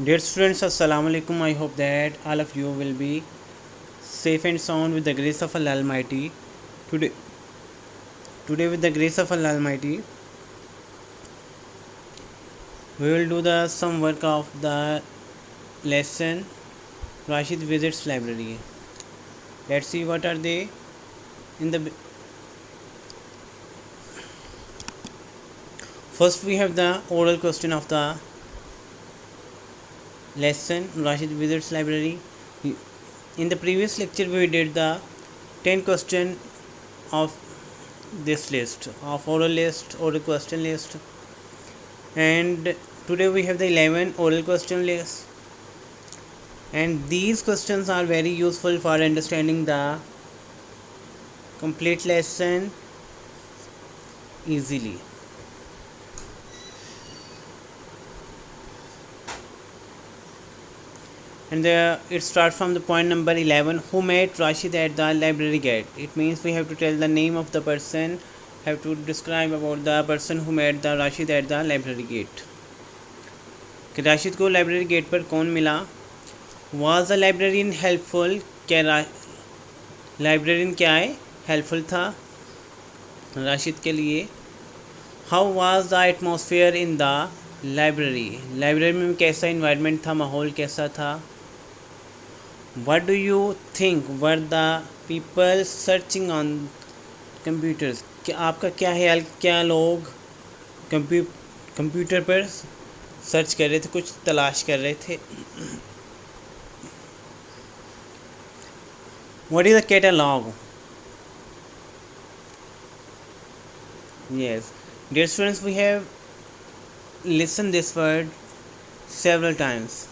Dear students, Assalamu alaikum. I hope that all of you will be safe and sound with the grace of Allah Almighty. Today, today with the grace of Allah Almighty, we will do the some work of the lesson. Rashid visits library. Let's see what are they in the. First, we have the oral question of the lesson. Rashid visits library. In the previous lecture, we did the 10 question of this list of oral question list, and today we have the 11 oral question list, and these questions are very useful for understanding the complete lesson easily. And it starts from the point number 11. Who met Rashid at the library gate? It means we have to tell the name of the person, have to describe about the person who met the Rashid at the library gate. कि राशिद को library gate पर कौन मिला? Was the librarian helpful? क्या librarian क्या है? Helpful था राशिद के लिए. How was the atmosphere in the library? Library में कैसा इन्वायरमेंट था, माहौल कैसा था? What do you think were the people searching on computers? क्या आपका क्या ख्याल, क्या लोग कंप्यूटर पर सर्च कर रहे थे, कुछ तलाश कर रहे थे? What is a catalog? Yes, dear students, we have listened this word several times.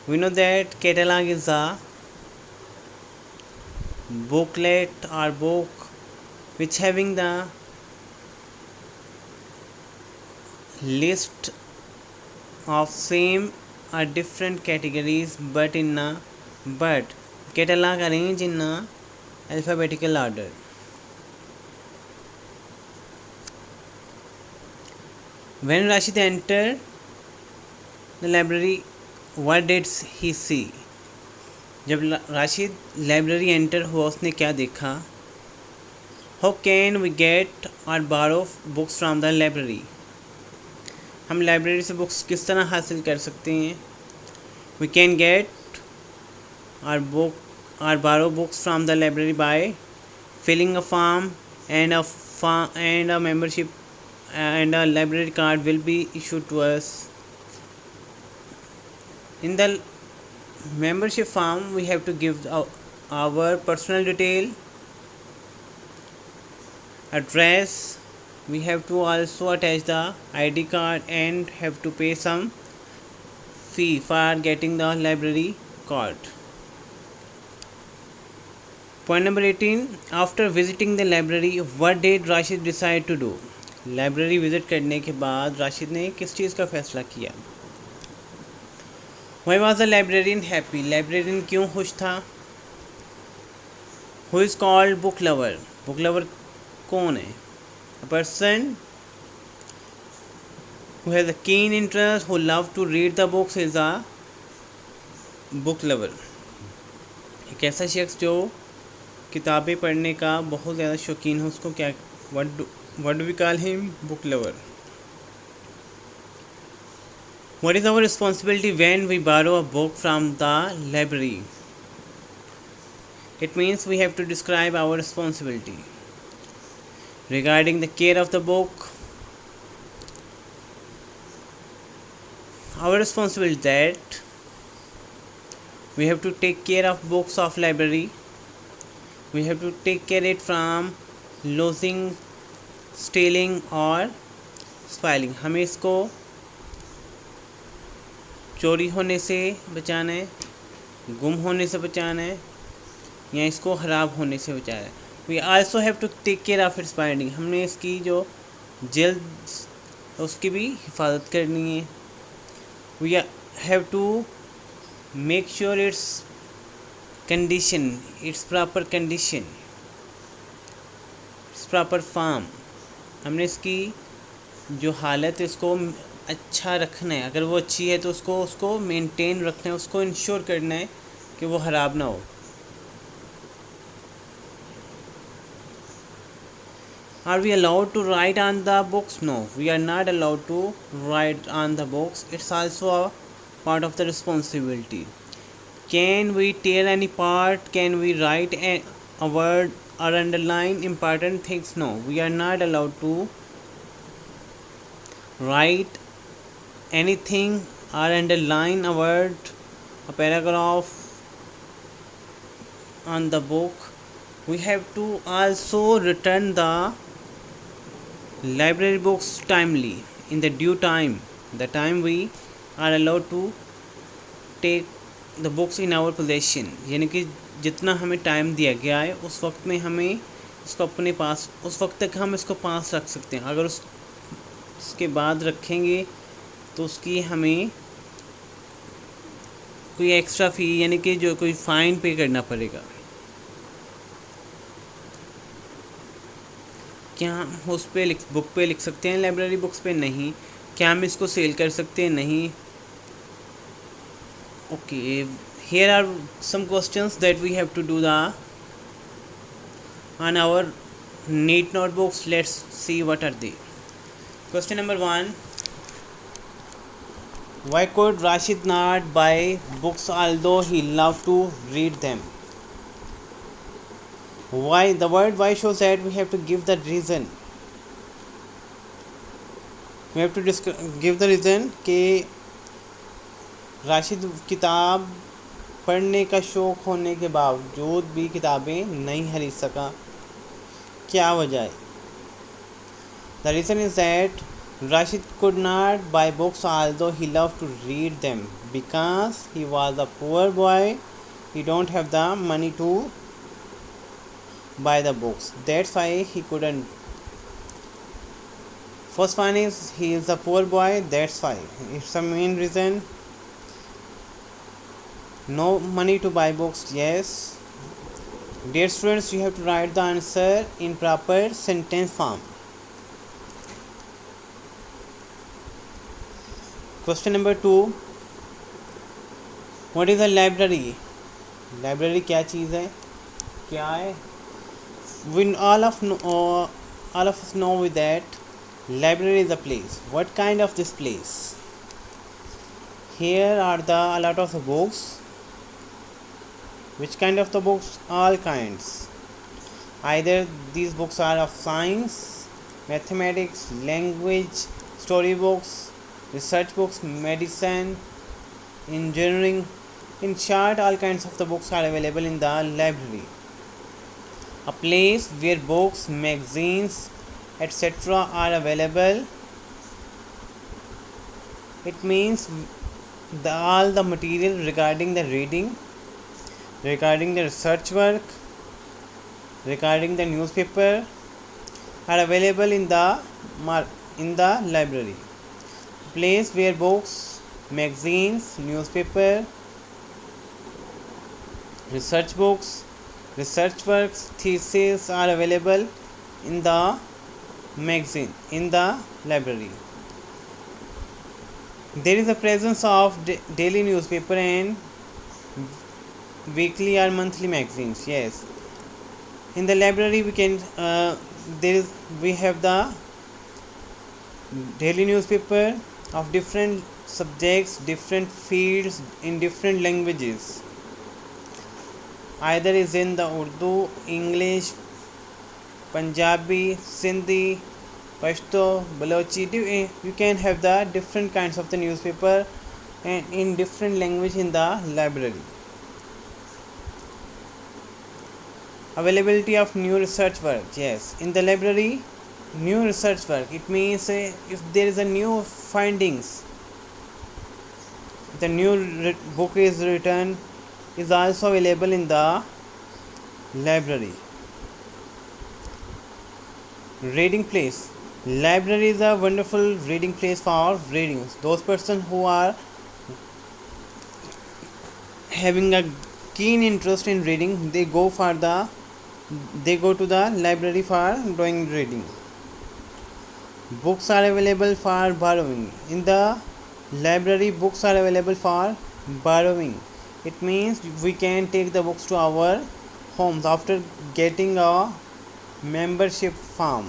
We know that catalog is a booklet or book which having the list of same or different categories but catalog arranged in a alphabetical order. When Rashid entered the library, what did he see? जब Rashid library enter हुआ उसने क्या देखा? How can we get or borrow books from the library? हम library से books किस तरह हासिल कर सकते हैं? We can get or borrow books from the library by filling a form, and a membership and a library card will be issued to us. In the membership form, we have to give our personal detail, address. We have to also attach the ID card and have to pay some fee for getting the library card. Point number 18. After visiting the library, what did Rashid decide to do? Library visit करने के बाद राशिद ने किस चीज़ का फ़ैसला किया? Why was the librarian happy? Librarian क्यों खुश था? Who is called book lover? Book lover कौन है? A person who has a keen interest, who love to read the books is a book lover. एक ऐसा शख्स जो किताबें पढ़ने का बहुत ज़्यादा शौकीन हो, उसको क्या what do we call him? Book lover. What is our responsibility when we borrow a book from the library? It means we have to describe our responsibility regarding the care of the book. Our responsibility is that we have to take care of books of library. We have to take care it from losing, stealing और spoiling. हमें इसको चोरी होने से बचाना है, गुम होने से बचाना है, या इसको ख़राब होने से बचाना है. We also have to take care of its binding. हमने इसकी जो जल्द उसकी भी हिफाजत करनी है. We have to make sure its condition, its proper condition, its proper form. हमने इसकी जो हालत है इसको अच्छा रखना है, अगर वो अच्छी है तो उसको मेंटेन रखना है, उसको इंश्योर करना है कि वो ख़राब ना हो। Are we allowed to write on the books? No, we are not allowed to write on the books. It's also a part of the responsibility. Can we tear any part? Can we write a word or underline important things? No, we are not allowed to write anything or underline a word, a paragraph on the book. We have to also return the library books timely, in the due time, the time we are allowed to take the books in our possession, यानी कि जितना हमें time दिया गया है उस वक्त में हमें इसको अपने पास, उस वक्त तक हम इसको पास रख सकते हैं। अगर उसके बाद रखेंगे तो उसकी हमें कोई एक्स्ट्रा फ़ी यानी कि जो कोई फ़ाइन पे करना पड़ेगा। क्या हम उस पे बुक पे लिख सकते हैं, लाइब्रेरी बुक्स पे? नहीं। क्या हम इसको सेल कर सकते हैं? नहीं। Okay, here are some questions that we have to do on our neat notebooks. Let's see what are they. Question number 1. Why could Rashid not buy books although he loved to read them? Why? The word why shows that we have to give the reason. We have to give the reason कि राशिद किताब पढ़ने का शौक़ होने के बावजूद भी किताबें नहीं खरीद सका। क्या वजह है? The reason is that Rashid could not buy books although he loved to read them because he was a poor boy. He don't have the money to buy the books. That's why he couldn't. First one is he is a poor boy. That's why it's the main reason. No money to buy books. Yes. Dear students, you have to write the answer in proper sentence form. Question number 2. What is a library? Library क्या चीज़ है? क्या है? We all of us know that library is a place. What kind of this place? Here are a lot of the books. Which kind of the books? All kinds. Either these books are of science, mathematics, language, story books, research books, medicine, engineering. In short, all kinds of the books are available in the library. A place where books, magazines, etc. are available. It means all the material regarding the reading, regarding the research work, regarding the newspaper are available in the library. Place where books, magazines, newspaper, research books, research works, theses are available in the magazine, in the library. There is a presence of daily newspaper and weekly or monthly magazines. Yes, in the library we can we have the daily newspaper of different subjects, different fields, in different languages. Either is in the Urdu, English, Punjabi, Sindhi, Pashto, Balochi. You can have the different kinds of the newspaper and in different language in the library. Availability of new research work. Yes, in the library, new research work. It means if there is a new findings, the new book is written, is also available in the library. Reading place. Library is a wonderful reading place for reading. Those persons who are having a keen interest in reading, they go to the library for doing reading. Books are available for borrowing. In the library, books are available for borrowing. It means we can take the books to our homes after getting a membership card.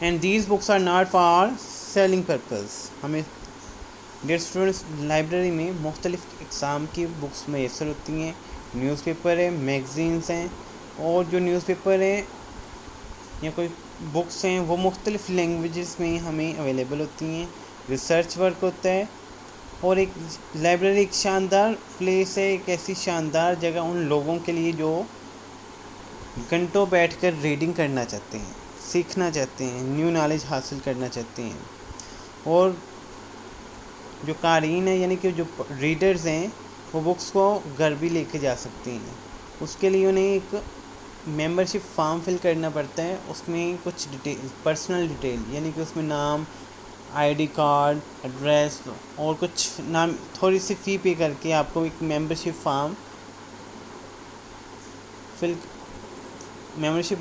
And these books are not for selling purpose. हमें dear students library में मुख्तलिफ़ इक़साम की books मैसर होती हैं. Newspaper है, magazines हैं, और जो न्यूज़पेपर हैं या कोई बुक्स हैं वो मुख्तलिफ़ लैंग्वेजेस में हमें अवेलेबल होती हैं. रिसर्च वर्क होता है. और एक लाइब्रेरी एक शानदार प्लेस है, एक ऐसी शानदार जगह उन लोगों के लिए जो घंटों बैठकर रीडिंग करना चाहते हैं, सीखना चाहते हैं, न्यू नॉलेज हासिल करना चाहते हैं. और जो क़ारीन है यानी कि जो रीडर्स हैं वो बुक्स को घर भी लेके जा सकते हैं. उसके लिए उन्हें एक मेंबरशिप फॉर्म फिल करना पड़ता है. उसमें कुछ डिटेल, पर्सनल डिटेल यानी कि उसमें नाम, आईडी कार्ड, एड्रेस और कुछ नाम, थोड़ी सी फ़ी पे करके आपको एक मेंबरशिप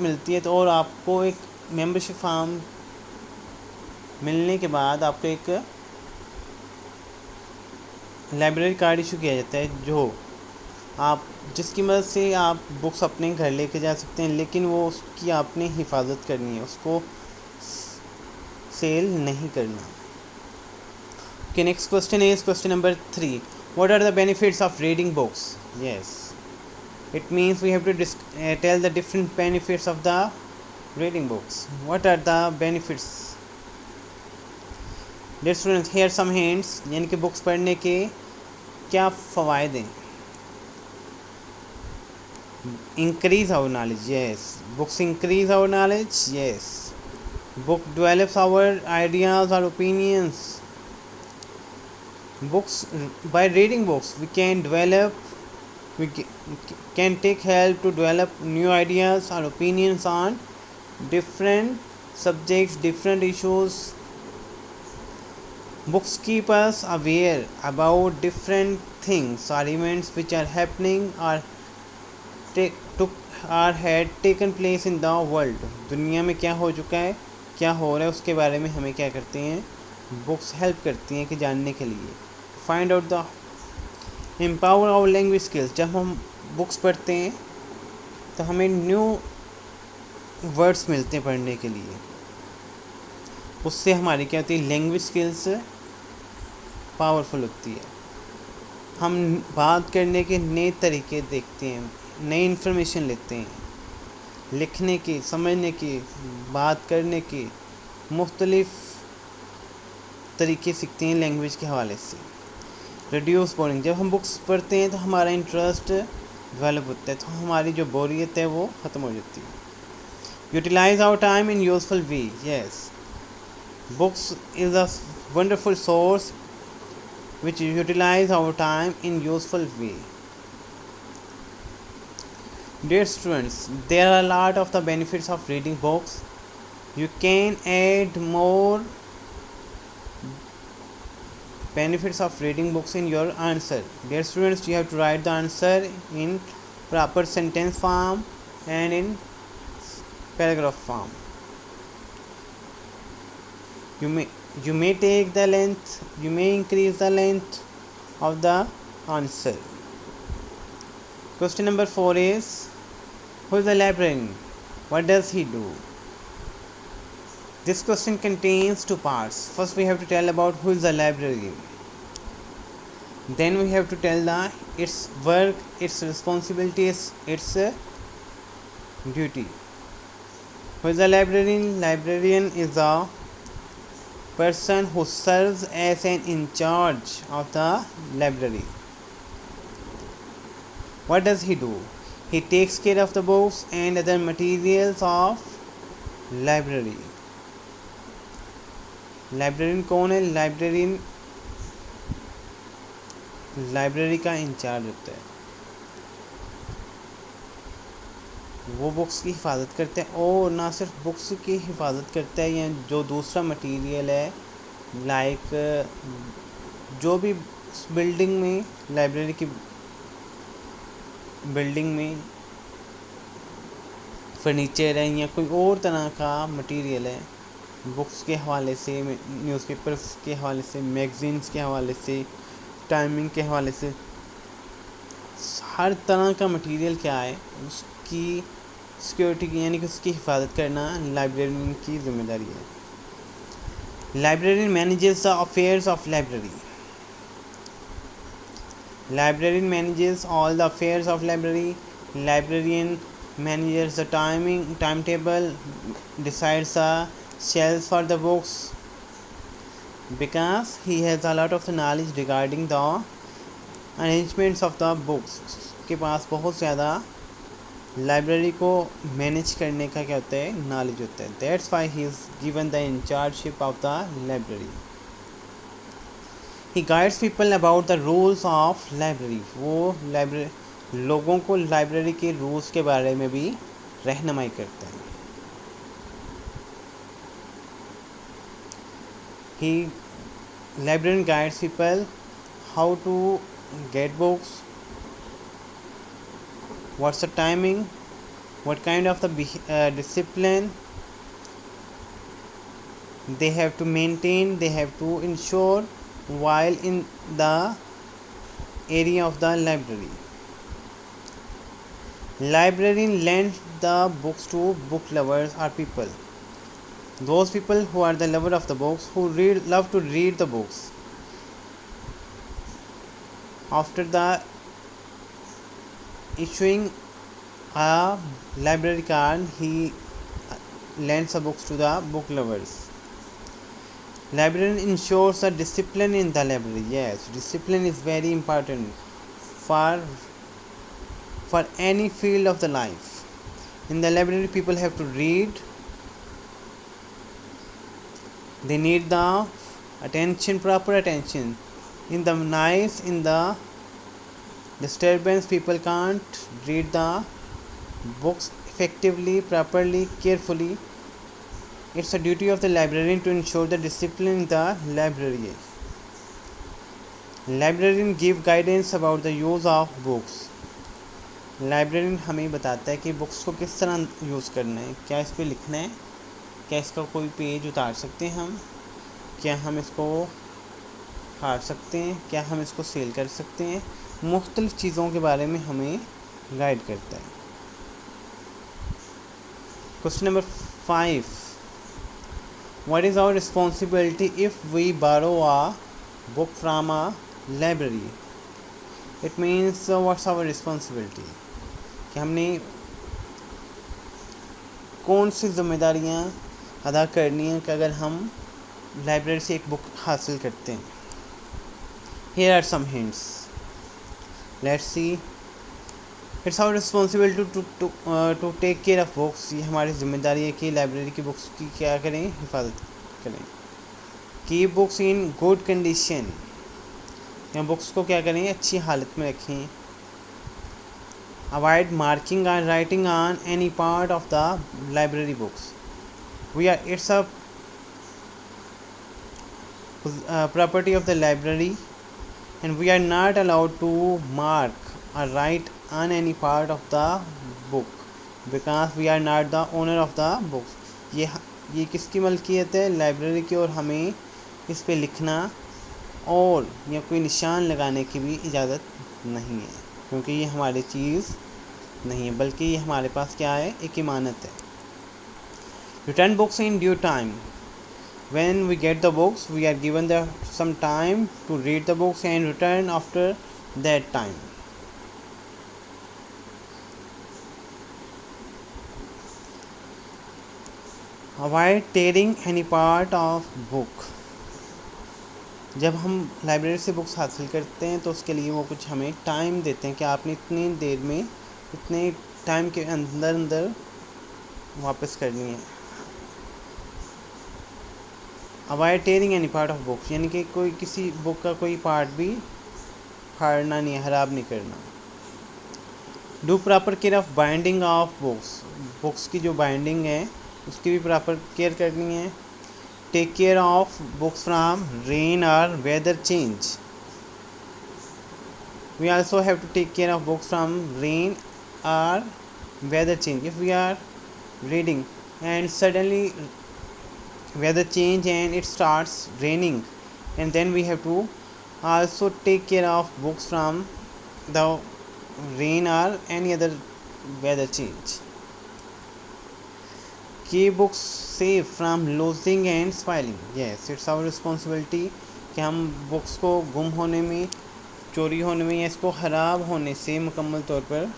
मिलती है. तो और आपको एक मेंबरशिप फॉर्म मिलने के बाद आपको एक लाइब्रेरी कार्ड इशू किया जाता है जिसकी मदद से आप बुक्स अपने घर लेके जा सकते हैं. लेकिन वो उसकी आपने हिफाजत करनी है, उसको सेल नहीं करना. Okay, next question is question number 3. What are the benefits of reading books? Yes, it means we have to tell the different benefits of the reading books. What are the benefits? Dear students, here some hints. यानी कि books पढ़ने के क्या फ़वायद हैं? Increase our knowledge. Yes, books increase our knowledge. Yes, book develops our ideas or opinions. By reading books we can take help to develop new ideas or opinions on different subjects, different issues. Books keep us aware about different things or events which are happening or had taken place in the world. दुनिया में क्या हो चुका है, क्या हो रहा है, उसके बारे में हमें क्या करते हैं, बुक्स हेल्प करती हैं कि जानने के लिए. Find out the empower our language skills. जब हम बुक्स पढ़ते हैं तो हमें न्यू वर्ड्स मिलते हैं पढ़ने के लिए. उससे हमारी क्या होती है, लैंग्वेज स्किल्स पावरफुल होती है. हम बात करने के नए तरीके देखते हैं, नई इन्फॉर्मेशन लेते हैं, लिखने की, समझने की, बात करने की मुख्तलिफ़ तरीके सीखते हैं लैंग्वेज के हवाले से. Reduce boring. जब हम बुक्स पढ़ते हैं तो हमारा इंटरेस्ट डेवलप होता है, तो हमारी जो बोरियत है वो ख़त्म हो जाती है. Utilize our time in useful way. Yes, books is a wonderful source which utilize our time in useful way. Dear students, there are a lot of the benefits of reading books. You can add more benefits of reading books in your answer. Dear students, you have to write the answer in proper sentence form and in paragraph form. You may take the length, you may increase the length of the answer. Question number 4 is, who is the librarian? What does he do? This question contains 2 parts. First we have to tell about who is the librarian. Then we have to tell its work, its responsibilities, its duty. Who is the librarian? Librarian is the person who serves as an in charge of the library. What does he do? He takes care of the books and other materials of library. Librarian कौन है? Librarian library का in charge होता है. वो books की हिफाजत करते हैं, और ना सिर्फ बुक्स की हिफाजत करता है, या जो दूसरा मटेरियल है, लाइक जो भी बिल्डिंग में, लाइब्रेरी की बिल्डिंग में फर्नीचर है या कोई और तरह का मटेरियल है, बुक्स के हवाले से, न्यूज़पेपर्स के हवाले से, मैगज़ीन्स के हवाले से, टाइमिंग के हवाले से, हर तरह का मटेरियल क्या है उसकी सिक्योरिटी की यानी कि उसकी हिफाजत करना लाइब्रेरियन की जिम्मेदारी है। Librarian manages the affairs of library. Librarian manages all the affairs of library. Librarian manages the timetable, decides the shelves for the books, because he has a lot of the knowledge regarding the arrangements of the books. उसके पास बहुत ज़्यादा library को manage करने का क्या होता है, knowledge होता है. That's why he is given the in chargeship of the library. He guides people about the rules of library. वो लोगों को लाइब्रेरी के रूल्स के बारे में भी रहनुमाई करता है. Librarian guides people how to get books, what's the timing, what kind of the discipline they have to maintain, they have to ensure while in the area of the library. Librarian lends the books to book lovers or people. Those people who are the lover of the books, who love to read the books. After the issuing a library card, he lends the books to the book lovers. Librarian ensures the discipline in the library. Yes, discipline is very important for any field of the life. In the library, people have to read. They need the attention, proper attention. In the noise, in the disturbance, people can't read the books effectively, properly, carefully. It's a duty of the librarian to ensure the discipline in the library. Librarian give guidance about the use of books. Librarian हमें बताता है कि books को किस तरह use करना है, क्या इस पे लिखना है, क्या इसका कोई पेज उतार सकते हैं हम, क्या हम इसको फाड़ सकते हैं, क्या हम इसको सेल कर सकते हैं. मुख्तलिफ़ चीज़ों के बारे में हमें गाइड करता है. Question number 5. What is our responsibility if we borrow a book from a library? It means what's our responsibility? कि हमने कौन सी जिम्मेदारियां अदा करनी है कि अगर हम लाइब्रेरी से एक बुक हासिल करते हैं. Here are some hints. Let's see. It's our responsibility to take care of books. ये हमारी जिम्मेदारी है कि लाइब्रेरी की बुक्स की क्या करें, हिफाजत करें. Keep books in good condition. या बुक्स को क्या करें, अच्छी हालत में रखें. Avoid marking or writing on any part of the library books. It's a property of the library, and we are not allowed to mark or write on any part of the book because we are not the owner of the books. ये किसकी मलकियत है, library की, और हमें इस पे लिखना और या कोई निशान लगाने की भी इजाज़त नहीं है, क्योंकि ये हमारी चीज़ नहीं है, बल्कि ये हमारे पास क्या है, एक इमानत है. Return books in due time. When we get the books, we are given some time to read the books and return after that time. Avoid tearing any part of book. जब हम लाइब्रेरी से books हासिल करते हैं तो उसके लिए वो कुछ हमें टाइम देते हैं कि आपने इतनी देर में, इतने टाइम के अंदर वापस करनी है. Avoid tearing any part of books, यानी कि कोई किसी बुक का कोई पार्ट भी फाड़ना नहीं है, ख़राब नहीं करना. Do proper care of binding of books. Books की जो बाइंडिंग है उसकी भी प्रॉपर केयर करनी है. Take care of books from rain और weather change. We also have to take care of books from rain और weather change. If we are reading, and suddenly weather change and it starts raining, and then we have to also take care of books from the rain or any other weather change. Keep books safe from losing and spoiling. Yes, it's our responsibility कि हम books को गुम होने में, चोरी होने में या इसको ख़राब होने से मुकम्मल तौर पर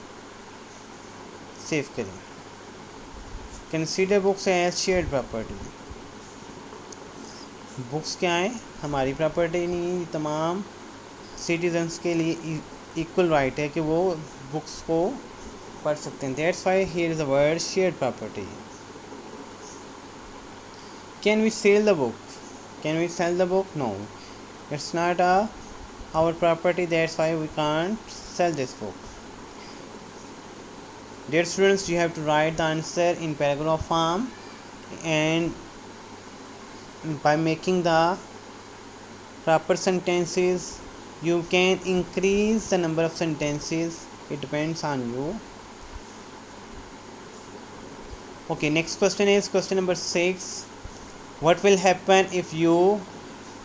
सेव करें. Consider books as shared property. Books क्या है, हमारी प्रॉपर्टी नहीं, तमाम सिटीजन्स के लिए इक्वल राइट है कि वो बुक्स को पढ़ सकते हैं. That's why here is the word shared property. Can we sell the book? Can we sell the book? No. It's not our property, that's why we can't sell this book. Dear students, you have to write the answer in paragraph form, and by making the proper sentences, you can increase the number of sentences. It depends on you. Okay, next question is question number 6. What will happen if you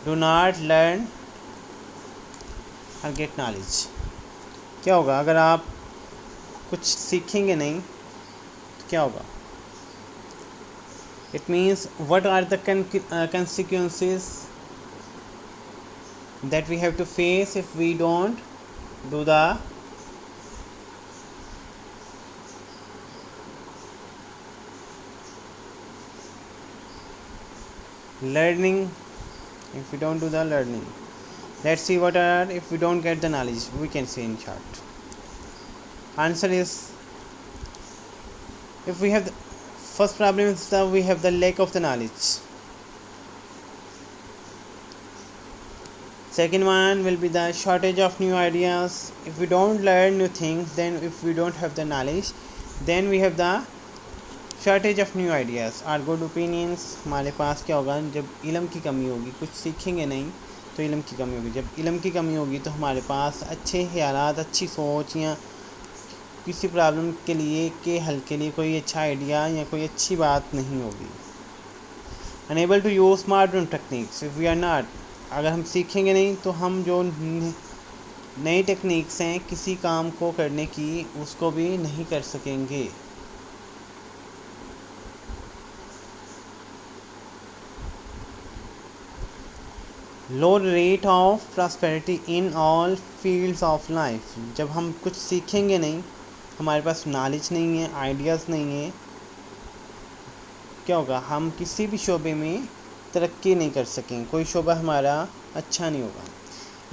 do not learn or get knowledge? क्या होगा अगर आप कुछ सीखेंगे नहीं तो क्या होगा? It means what are the consequences that we have to face if we don't do the learning, if we don't do the learning. Let's see what are if we don't get the knowledge, we can say in short. Answer is, if we have the first problem is that we have the lack of the knowledge. Second one will be the shortage of new ideas. If we don't learn new things, then if we don't have the knowledge, then we have the shortage of new ideas are good opinions. हमारे पास क्या होगा, जब इल्म की कमी होगी, कुछ सीखेंगे नहीं तो इल्म की कमी होगी. जब इल्म की कमी होगी तो हमारे पास अच्छे ख्यालात, अच्छी सोच या किसी प्रॉब्लम के लिए के हल के लिए कोई अच्छा आइडिया या कोई अच्छी बात नहीं होगी. Enable to use modern techniques. If we are not, अगर हम सीखेंगे नहीं तो हम जो नई टेक्निक्स हैं किसी काम को करने की, उसको भी नहीं कर सकेंगे. Low rate of prosperity in all fields of life. जब हम कुछ सीखेंगे नहीं, हमारे पास नॉलेज नहीं है, आइडियाज़ नहीं है, क्या होगा, हम किसी भी शोबे में तरक्की नहीं कर सकेंगे, कोई शोबा हमारा अच्छा नहीं होगा.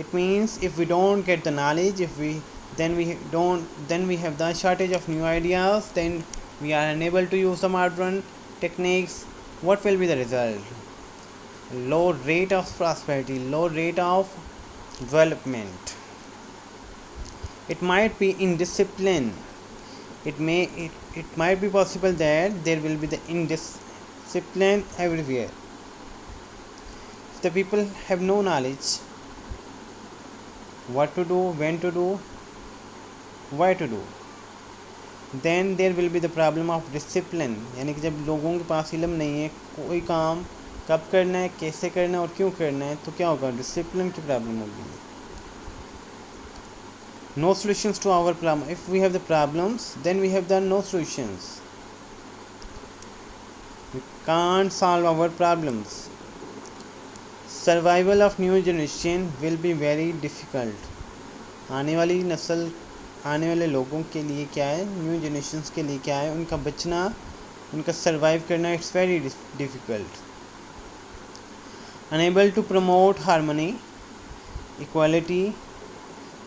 It means if we don't get the knowledge, if we then we have the shortage of new ideas, then we are unable to use the modern techniques. What will be the result? Low rate of prosperity, low rate of development. It might be indiscipline. It might be possible that there will be the indiscipline everywhere. If the people have no knowledge what to do, when to do, why to do, then there will be the problem of discipline. यानी कि जब लोगों के पास इल्म नहीं है, कोई काम कब करना है, कैसे करना है और क्यों करना है, तो क्या होगा, डिसिप्लिन की प्रॉब्लम होगी. No solutions to our problem. If we have the problems, then we have the no solutions. We can't solve our problems. Survival of new generation will be very difficult. आने वाली नस्ल, आने वाले लोगों के लिए क्या है, न्यू जनरेशन्स के लिए क्या है, उनका बचना, उनका सर्वाइव करना, it's very difficult. Enable to promote harmony, equality.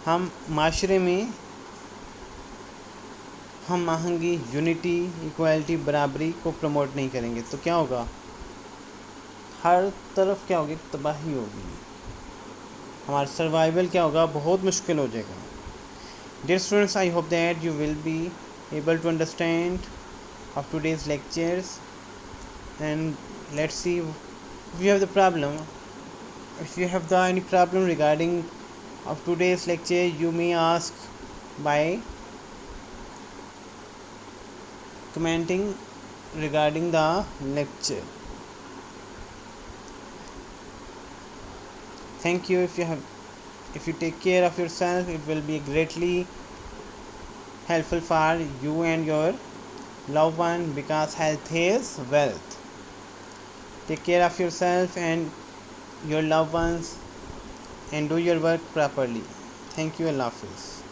हम माशरे में हम आहंगी, यूनिटी, इक्वालिटी, बराबरी को प्रमोट नहीं करेंगे तो क्या होगा, हर तरफ क्या होगी, तबाही होगी. हमारा सर्वाइवल क्या होगा, बहुत मुश्किल हो जाएगा. Dear students, I hope that you will be able to understand of today's lectures, and let's see if you have the problem. If you have any problem regarding of today's lecture, you may ask by commenting regarding the lecture. Thank you. If you take care of yourself, it will be greatly helpful for you and your loved one, because health is wealth. Take care of yourself and your loved ones and do your work properly. Thank you. Allah Hafiz.